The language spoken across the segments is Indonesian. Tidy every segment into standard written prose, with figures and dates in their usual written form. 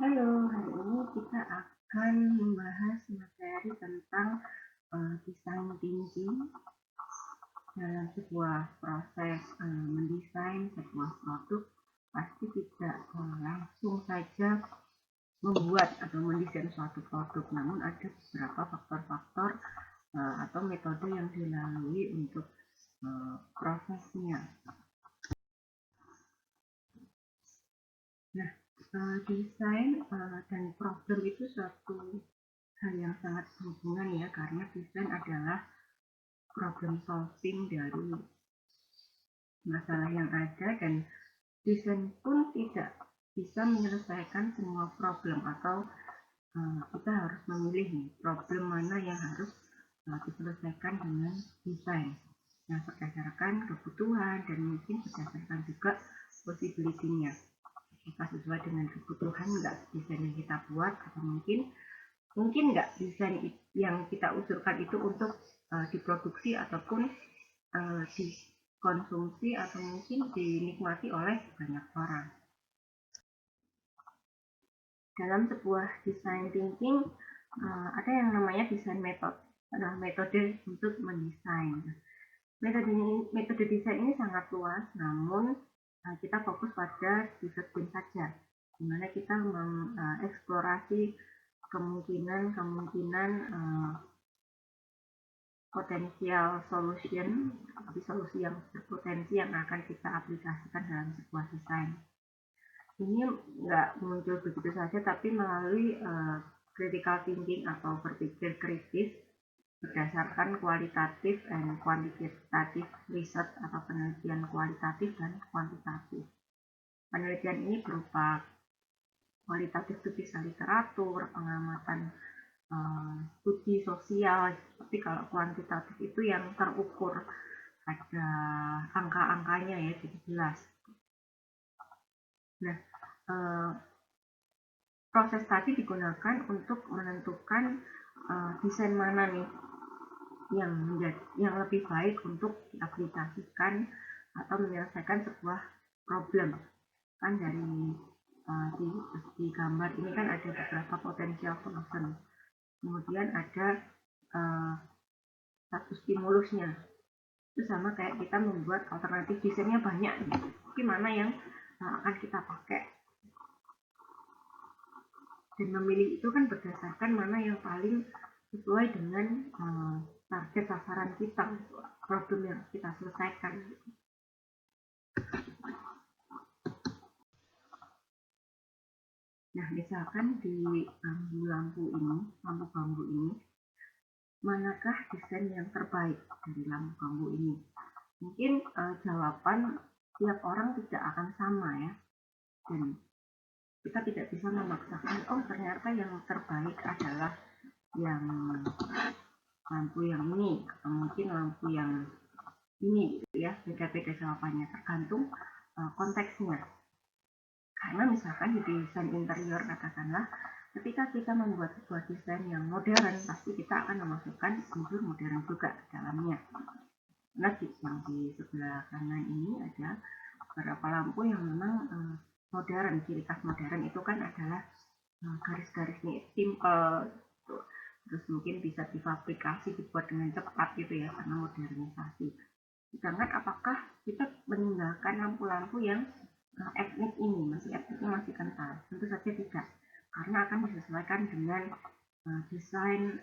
Halo, hari ini kita akan membahas materi tentang design thinking dalam sebuah proses mendesain sebuah produk. Pasti tidak langsung saja membuat atau mendesain suatu produk, namun ada beberapa faktor-faktor atau metode yang dilalui untuk prosesnya. Nah, desain dan problem itu suatu hal yang sangat berhubungan ya, karena desain adalah problem solving dari masalah yang ada, dan desain pun tidak bisa menyelesaikan semua problem, atau kita harus memilih nih, problem mana yang harus diselesaikan dengan desain yang berdasarkan kebutuhan dan mungkin berdasarkan juga possibility-nya. Jika sesuai dengan kebutuhan nggak desain yang kita buat, atau mungkin nggak desain yang kita usulkan itu untuk diproduksi ataupun dikonsumsi atau mungkin dinikmati oleh banyak orang. Dalam sebuah design thinking ada yang namanya design method. Nah, metode untuk mendesain. Metode desain ini sangat luas, namun kita fokus pada disiplin saja, di mana kita mengeksplorasi kemungkinan potensial solution, solusi yang berpotensi yang akan kita aplikasikan dalam sebuah desain. Ini nggak muncul begitu saja, tapi melalui critical thinking atau berpikir kritis berdasarkan kualitatif dan kuantitatif riset atau penelitian kualitatif dan kuantitatif. Penelitian ini berupa kualitatif itu bisa literatur, pengamatan studi sosial, tapi kalau kuantitatif itu yang terukur, ada angka-angkanya ya, jadi jelas. Nah, proses tadi digunakan untuk menentukan desain mana nih yang lebih baik untuk diaplikasikan atau menyelesaikan sebuah problem. Kan dari di gambar ini kan ada beberapa potensial solution, kemudian ada satu stimulusnya. Itu sama kayak kita membuat alternatif desainnya banyak, tapi mana yang akan kita pakai, dan memilih itu kan berdasarkan mana yang paling sesuai dengan target sasaran kita, problem yang kita selesaikan. Nah, misalkan di lampu bambu ini, manakah desain yang terbaik dari lampu bambu ini? Mungkin jawaban tiap orang tidak akan sama ya, dan kita tidak bisa memaksakan, oh ternyata yang terbaik adalah yang lampu yang ini, atau mungkin lampu yang ini gitu ya. Beda-beda jawabannya, tergantung konteksnya. Karena misalkan di desain interior, katakanlah ketika kita membuat sebuah desain yang modern, pasti kita akan memasukkan unsur modern juga ke dalamnya. Nah, yang di sebelah kanan ini ada beberapa lampu yang memang modern. Ciri khas modern itu kan adalah garis-garisnya simple, terus mungkin bisa difabrikasi, dibuat dengan cepat gitu ya, karena modernisasi. Sedangkan apakah kita meninggalkan lampu-lampu yang etnik ini, etniknya masih kental? Tentu saja tidak, karena akan disesuaikan dengan desain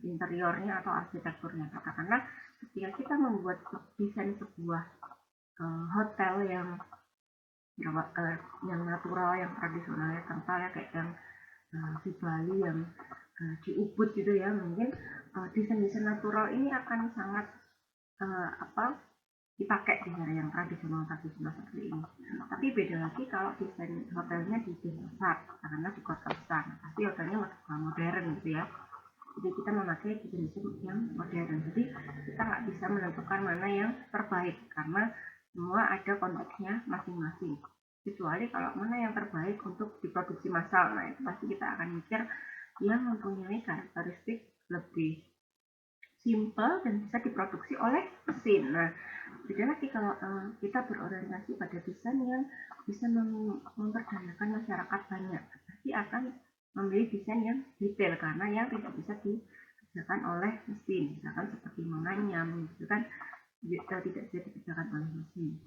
interiornya atau arsitekturnya. Katakanlah ketika kita membuat desain sebuah hotel yang natural, yang tradisionalnya kental ya, kayak yang di Bali, yang di Ubud gitu ya, mungkin desain-desain natural ini akan sangat dipakai di hari yang tradisional seperti ini. Tapi beda lagi kalau desain hotelnya di desa besar, karena di kota besar, pasti hotelnya modern gitu ya. Jadi kita memakai desain yang modern. Jadi kita nggak bisa menentukan mana yang terbaik, karena semua ada konteksnya masing-masing. Kecuali kalau mana yang terbaik untuk diproduksi massal, nah itu pasti kita akan mikir yang mempunyai karakteristik lebih simple dan bisa diproduksi oleh mesin. Nah, beda lagi kalau kita berorientasi pada desain yang bisa memperdayakan masyarakat banyak. pasti akan memilih desain yang detail, karena yang tidak bisa dikerjakan oleh mesin, misalkan seperti menganyam itu kan tidak bisa dikerjakan oleh mesin.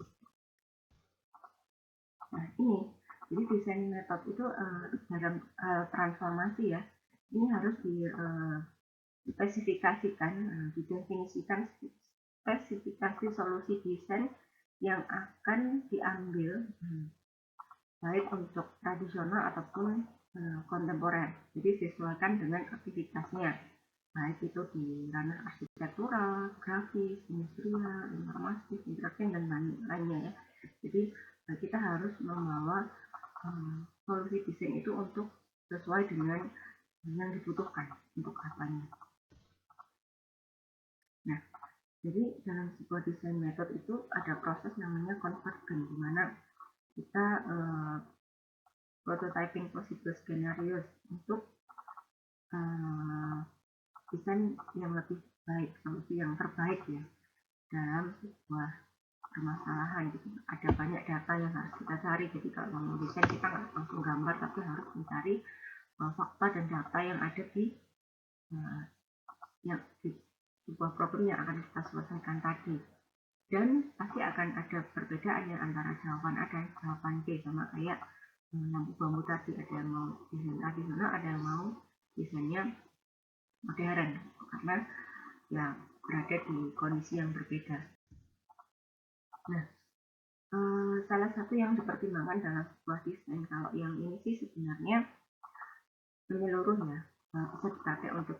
Nah ini, jadi desain metode itu dalam transformasi ya, ini harus spesifikasikan, didefinisikan spesifikasi solusi desain yang akan diambil, baik untuk tradisional ataupun kontemporer. Jadi sesuaikan dengan aktivitasnya, baik itu di ranah arsitektural, grafis, industrial, informasi, interaksi, dan lain-lainnya ya. Jadi kita harus membawa solusi desain itu untuk sesuai dengan yang dibutuhkan untuk apanya. Nah, jadi dalam sebuah desain metode itu ada proses namanya convergence, di mana kita prototyping possible scenarios untuk desain yang lebih baik, solusi yang terbaik ya dalam sebuah permasalahan gitu. Ada banyak data yang harus kita cari, jadi kalau mau desain kita nggak langsung gambar, tapi harus mencari fakta dan data yang ada di sebuah problem yang akan kita selesaikan tadi. Dan pasti akan ada perbedaan ya antara jawaban A dan jawaban B, sama kayak lampu bambu tadi, ada yang mau desain tradisional, ada yang mau desainnya modern, karena ya berada di kondisi yang berbeda. Nah, salah satu yang dipertimbangkan dalam sebuah desain, kalau yang ini sih sebenarnya menyeluruh ya, bisa dipakai untuk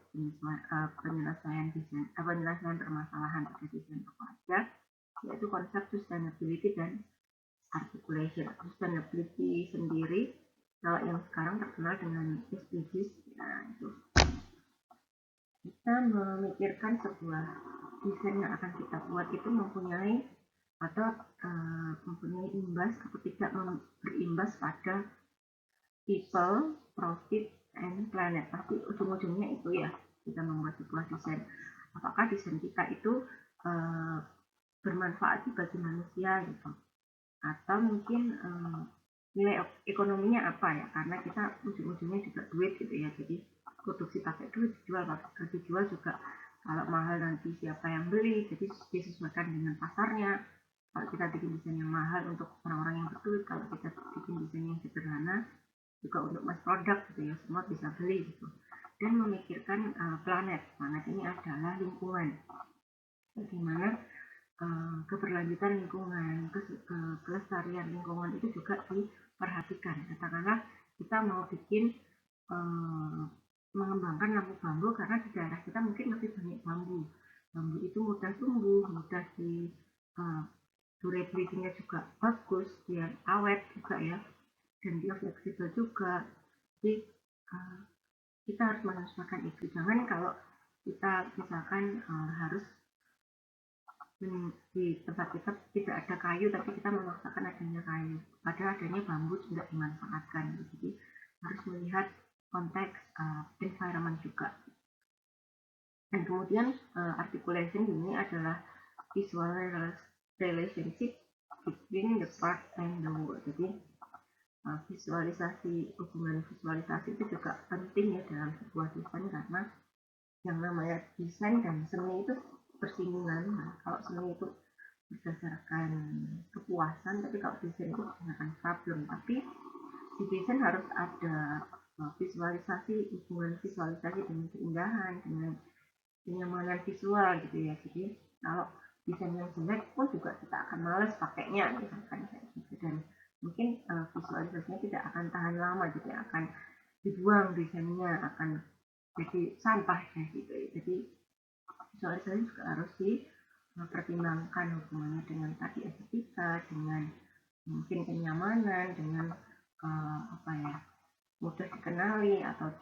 penyelesaian desain, penyelesaian permasalahan pada desain apa aja, yaitu konsep sustainability dan articulation. Sustainability sendiri, kalau yang sekarang terkenal dengan SDGs, nah itu kita memikirkan sebuah desain yang akan kita buat itu mempunyai imbas atau tidak berimbas pada people, profit, and planet. Pasti ujung-ujungnya itu ya, kita membuat sebuah desain. Apakah desain kita itu bermanfaat bagi manusia gitu, atau mungkin nilai ekonominya apa ya, karena kita ujung-ujungnya juga duit gitu ya, jadi produksi pakai duit, dijual juga kalau mahal nanti siapa yang beli, jadi disesuaikan dengan pasarnya. Kalau kita bikin desain yang mahal untuk orang-orang yang berduit, kalau kita bikin desain yang sederhana juga untuk mass product gitu ya, semua bisa beli gitu. Dan memikirkan planet ini adalah lingkungan, bagaimana keberlanjutan lingkungan, kelestarian lingkungan itu juga diperhatikan. Katakanlah kita mau bikin mengembangkan lampu bambu, karena di daerah kita mungkin masih banyak bambu. Bambu itu mudah tumbuh, mudah di durability-nya juga bagus, dia awet juga ya, dan dia fleksibel juga. Jadi kita harus menyesuaikan itu. Jangan kalau kita misalkan harus di tempat kita tidak ada kayu, tapi kita memaksakan adanya kayu, padahal adanya bambu tidak dimanfaatkan. Jadi harus melihat konteks environment juga. Dan kemudian articulation ini adalah visual relationship between the part and the world. Jadi hubungan visualisasi itu juga penting ya dalam sebuah desain, karena yang namanya desain dan seni itu bersinggungan. Nah, kalau seni itu berdasarkan kepuasan, tapi kalau desain itu berdasarkan problem. Tapi di desain harus ada visualisasi, hubungan visualisasi dengan keindahan, dengan kenyamanan visual gitu ya. Jadi kalau desain yang jelek pun juga kita akan males pakainya misalkan kayak gitu, dan mungkin visualisasinya tidak akan tahan lama, jadi akan dibuang desainnya, akan jadi sampah kayak gitu. Jadi visualisasi juga harus dipertimbangkan hubungannya dengan tadi estetika, dengan mungkin kenyamanan, dengan mudah dikenali atau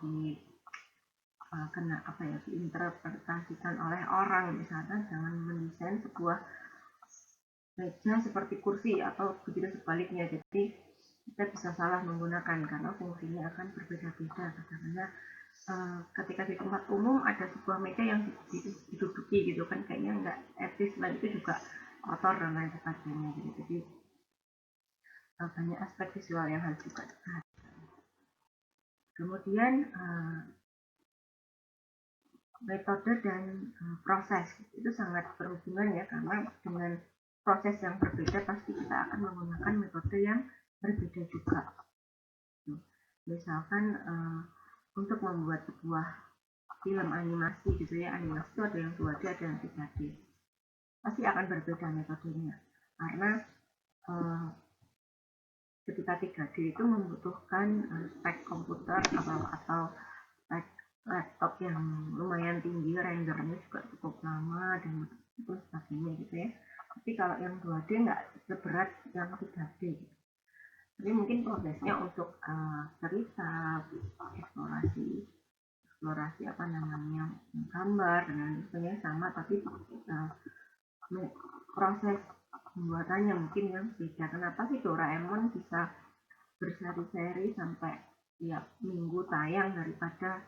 diinterpretasikan oleh orang. Misalkan jangan mendesain sebuah meja seperti kursi atau begitu sebaliknya, jadi kita bisa salah menggunakan karena fungsinya akan berbeda-beda. Karena ketika di tempat umum ada sebuah meja yang diduduki gitu kan, kayaknya nggak etis, selain itu juga kotor dan lain sebagainya gitu. Jadi banyak aspek visual yang harus diperhatikan. Kemudian metode dan proses itu sangat berhubungan ya, karena dengan proses yang berbeda pasti kita akan menggunakan metode yang berbeda juga. Misalkan untuk membuat sebuah film animasi gitu ya, animasi itu ada yang 2D ada yang 3D, pasti akan berbeda metodenya, karena ketika 3D itu membutuhkan spek komputer atau spek laptop yang lumayan tinggi, rendernya juga cukup lama dan itu sebagainya gitu ya. Tapi kalau yang 2D nggak seberat yang 3D gitu. Jadi mungkin prosesnya untuk cerita, eksplorasi apa namanya gambar dan sebagainya sama, tapi proses pembuatannya mungkin yang beda. Kenapa sih Doraemon bisa berseri-seri sampai tiap minggu tayang daripada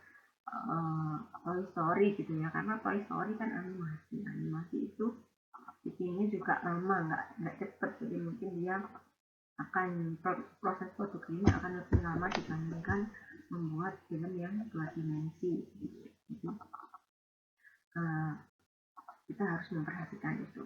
Toy Story gitu ya, karena Toy Story kan animasi itu bikinnya juga lama, nggak cepet, jadi mungkin dia akan proses produksinya akan lebih lama dibandingkan membuat film yang 2 dimensi. Jadi kita harus memperhatikan itu.